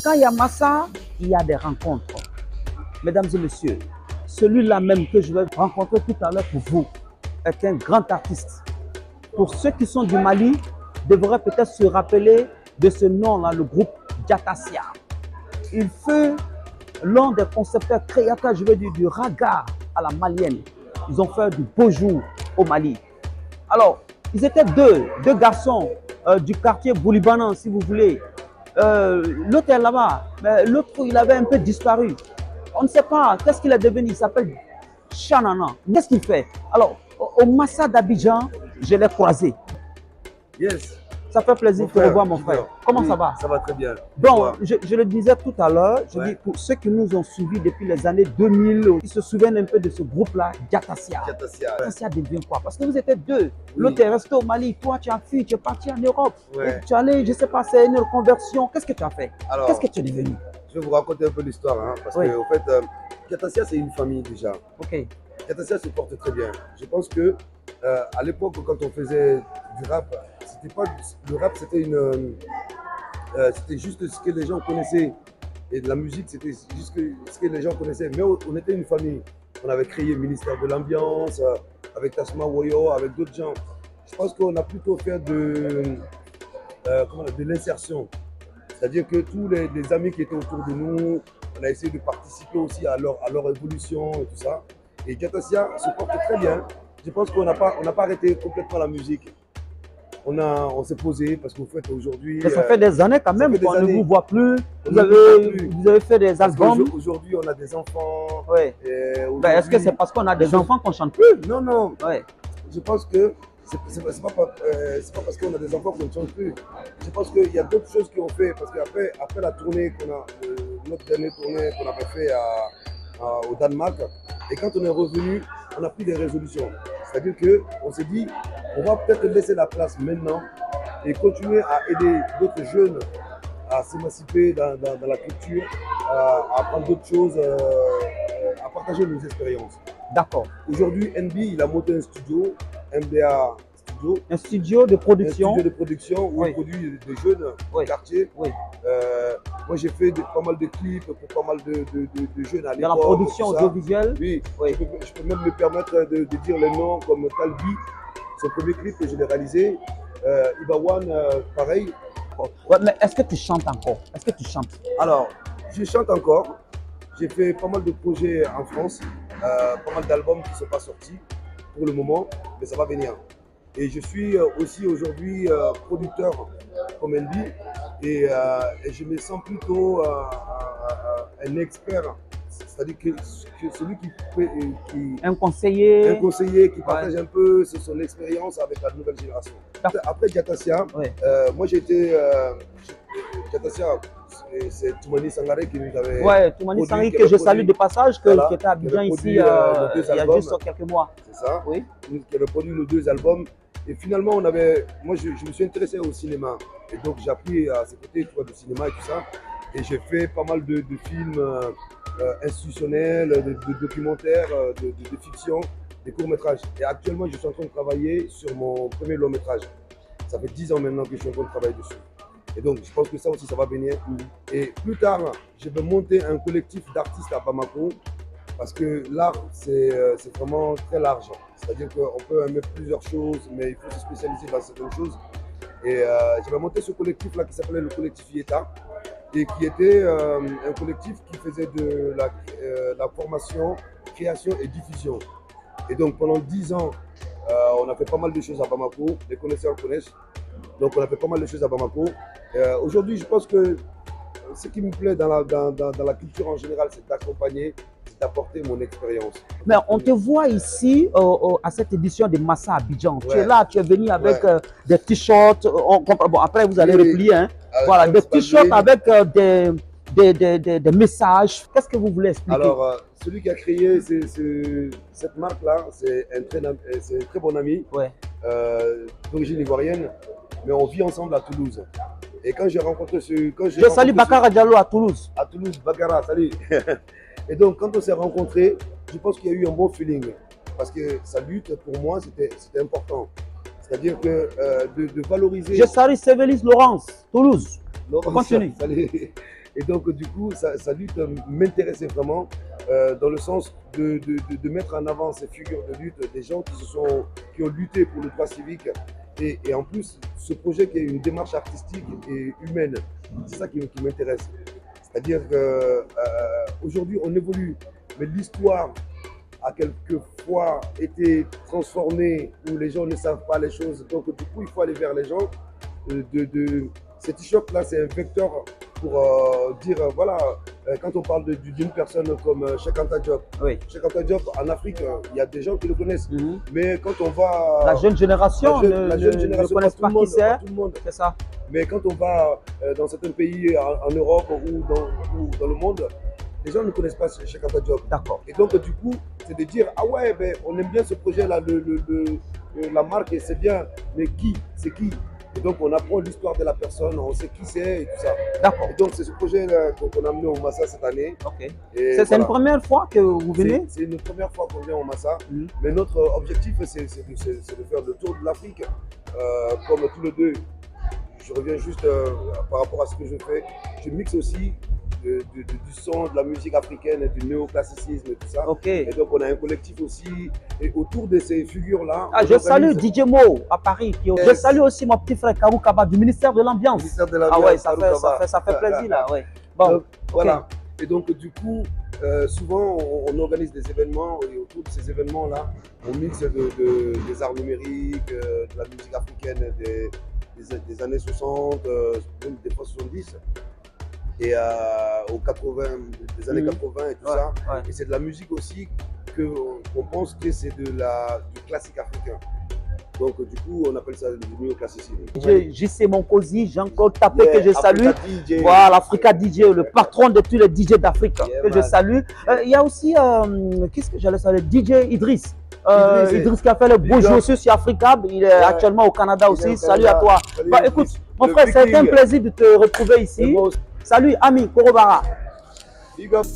Quand il y a Massa, il y a des rencontres. Mesdames et messieurs, celui-là même que je vais rencontrer tout à l'heure pour vous est un grand artiste. Pour ceux qui sont du Mali, devraient peut-être se rappeler de ce nom-là, le groupe Jatassia. Il fut l'un des concepteurs créateurs, je veux dire, du raga à la malienne. Ils ont fait du beau jour au Mali. Alors, ils étaient deux garçons du quartier Boulibanan, si vous voulez. L'autre est là-bas, mais l'autre, il avait un peu disparu. On ne sait pas qu'est-ce qu'il est devenu. Il s'appelle Chanana. Qu'est-ce qu'il fait? Alors, au Massa d'Abidjan, je l'ai croisé. Yes. Ça fait plaisir de te revoir, mon frère. Comment ça va? Ça va très bien. Bon, je le disais tout à l'heure, je dis pour ceux qui nous ont suivis depuis les années 2000, ils se souviennent un peu de ce groupe-là, Jatassia. Jatassia devient quoi? Parce que vous étiez deux. Oui. L'autre est resté au Mali, toi tu as fui, tu es parti en Europe. Ouais. Tu es allé, je ne sais pas, c'est une reconversion. Qu'est-ce que tu as fait? Qu'est-ce que tu es devenu? Je vais vous raconter un peu l'histoire, hein, parce qu'au fait, Jatassia c'est une famille déjà. Ok. Jatassia se porte très bien. Je pense que à l'époque, quand on faisait du rap, c'était pas le rap, c'était c'était juste ce que les gens connaissaient, et de la musique, c'était juste ce que les gens connaissaient. Mais on était une famille. On avait créé le ministère de l'Ambiance avec Tasma Woyo, avec d'autres gens. Je pense qu'on a plutôt fait de l'insertion. C'est-à-dire que tous les amis qui étaient autour de nous, on a essayé de participer aussi à leur évolution et tout ça. Et Jatassia se porte très bien. Je pense qu'on n'a pas arrêté complètement la musique. On s'est posé parce qu'en fait aujourd'hui. Ça fait des années quand même qu'on ne vous voit plus. Vous avez fait des albums. Aujourd'hui, on a des enfants. Ouais. Est-ce que c'est parce qu'on a des enfants qu'on ne chante plus? Non, non. Ouais. Je pense que c'est pas parce qu'on a des enfants qu'on ne chante plus. Je pense qu'il y a d'autres choses qui ont fait. Parce qu'après la tournée notre dernière tournée qu'on avait fait au Danemark, et quand on est revenu, on a pris des résolutions. C'est-à-dire qu'on s'est dit, on va peut-être laisser la place maintenant et continuer à aider d'autres jeunes à s'émanciper dans la culture, à apprendre d'autres choses, à partager nos expériences. D'accord. Aujourd'hui, NB, il a monté un studio, MBA Studio. Un studio de production. Un studio de production où il produit des jeunes du quartier. Oui. Moi, j'ai fait pas mal de clips pour pas mal de jeunes à l'époque. Dans la production audiovisuelle? Oui. Je peux même me permettre de dire les noms comme Talbi, son premier clip que je l'ai réalisé. Ibawan, pareil. Ouais, mais est-ce que tu chantes encore? Est-ce que tu chantes? Alors, je chante encore. J'ai fait pas mal de projets en France, pas mal d'albums qui ne sont pas sortis pour le moment, mais ça va venir. Et je suis aussi aujourd'hui producteur comme NB et je me sens plutôt un expert, c'est-à-dire que celui qui un conseiller qui partage un peu son expérience avec la nouvelle génération. Après Jatassia, moi j'ai été Jatassia, c'est Toumani Sangaré qui nous avait. Ouais, Toumani Sangaré que je salue de passage, qui était à Abidjan ici il y a juste quelques mois. C'est ça. Oui. Qui avait produit nos 2 albums. Et finalement, moi je me suis intéressé au cinéma. Et donc j'ai appris à ses côtés de cinéma et tout ça. Et j'ai fait pas mal de films institutionnels, de documentaires, de fiction, des courts-métrages. Et actuellement, je suis en train de travailler sur mon premier long-métrage. Ça fait 10 ans maintenant que je suis en train de travailler dessus. Et donc, je pense que ça aussi, ça va venir. Et plus tard, je vais monter un collectif d'artistes à Bamako. Parce que l'art, c'est vraiment très large. C'est-à-dire qu'on peut aimer plusieurs choses, mais il faut se spécialiser dans certaines choses. Et je vais monter ce collectif-là qui s'appelait le collectif Yeta. Et qui était un collectif qui faisait de la formation, création et diffusion. Et donc, pendant 10 ans, on a fait pas mal de choses à Bamako. Les connaisseurs connaissent. Donc, on a fait pas mal de choses à Bamako. Aujourd'hui, je pense que ce qui me plaît dans la culture en général, c'est d'accompagner, c'est d'apporter mon expérience. Mais on te voit ici à cette édition de Massa Abidjan. Tu es là, tu es venu avec des t-shirts. Bon, après, vous allez replier. Hein. Voilà, des t-shirts avec des messages. Qu'est-ce que vous voulez expliquer? Alors, celui qui a créé cette marque-là, c'est un très bon ami d'origine ivoirienne. Mais on vit ensemble à Toulouse. Et quand j'ai rencontré je salue Bakara Diallo à Toulouse. À Toulouse, Bakara, salut. Et donc, quand on s'est rencontrés, je pense qu'il y a eu un bon feeling. Parce que sa lutte, pour moi, c'était important. C'est-à-dire que de valoriser. Je salue Sévélis Laurence, Toulouse. Laurence, continue. Salut. Et donc, du coup, sa lutte m'intéressait vraiment dans le sens de mettre en avant ces figures de lutte, des gens qui ont lutté pour le droit civique. Et en plus, ce projet qui est une démarche artistique et humaine, c'est ça qui m'intéresse. C'est-à-dire qu'aujourd'hui, on évolue, mais l'histoire a quelquefois été transformée où les gens ne savent pas les choses. Donc, du coup, il faut aller vers les gens. Ces t-shirts-là, c'est un vecteur pour dire, voilà, quand on parle d'une personne comme Cheikh Anta Diop, Oui. Cheikh Anta Diop, en Afrique, il y a des gens qui le connaissent. Mais quand on va... La jeune génération ne connaît pas qui c'est. C'est ça. Mais quand on va dans certains pays en Europe ou dans le monde, les gens ne connaissent pas Cheikh Anta Diop. D'accord. Et donc, du coup, c'est de dire, ah ouais, ben, on aime bien ce projet-là, la marque, et c'est bien, mais qui? C'est qui? Et donc, on apprend l'histoire de la personne, on sait qui c'est et tout ça. D'accord. Et donc, c'est ce projet-là qu'on a amené au Massa cette année. Ok. C'est une première fois que vous venez? C'est une première fois qu'on vient au Massa. Mais notre objectif, c'est de faire le tour de l'Afrique. Comme tous les deux, je reviens juste par rapport à ce que je fais. Je mixe aussi du son, de la musique africaine, du néoclassicisme et tout ça. Ok. Et donc on a un collectif aussi. Et autour de ces figures-là. Ah, je salue DJ Mo à Paris. Je salue aussi mon petit frère Karou Kaba du ministère de l'Ambiance. Ah ouais, ça fait plaisir là. Ouais. Bon, donc, voilà. Et donc du coup, souvent on organise des événements et autour de ces événements-là, on mixe des arts numériques, de la musique africaine des années 60, même des fois 70. Et aux 80, des années 80 et tout ça. Ouais. Et c'est de la musique aussi qu'on pense que c'est du classique africain. Donc du coup, on appelle ça du néoclassicisme. JC Monkosi, Jean-Claude Tapé, que je salue. Voilà, Africa DJ, le patron de tous les DJ d'Afrique, que je salue. Il y a aussi, qu'est-ce que j'allais saluer, DJ Idriss. Idriss qui a fait le beau jeu sur Africa, il est actuellement au Canada aussi. Salut à toi. Bah, écoute, mon frère, c'est un plaisir de te retrouver ici. Salut, ami Korobara. Big up.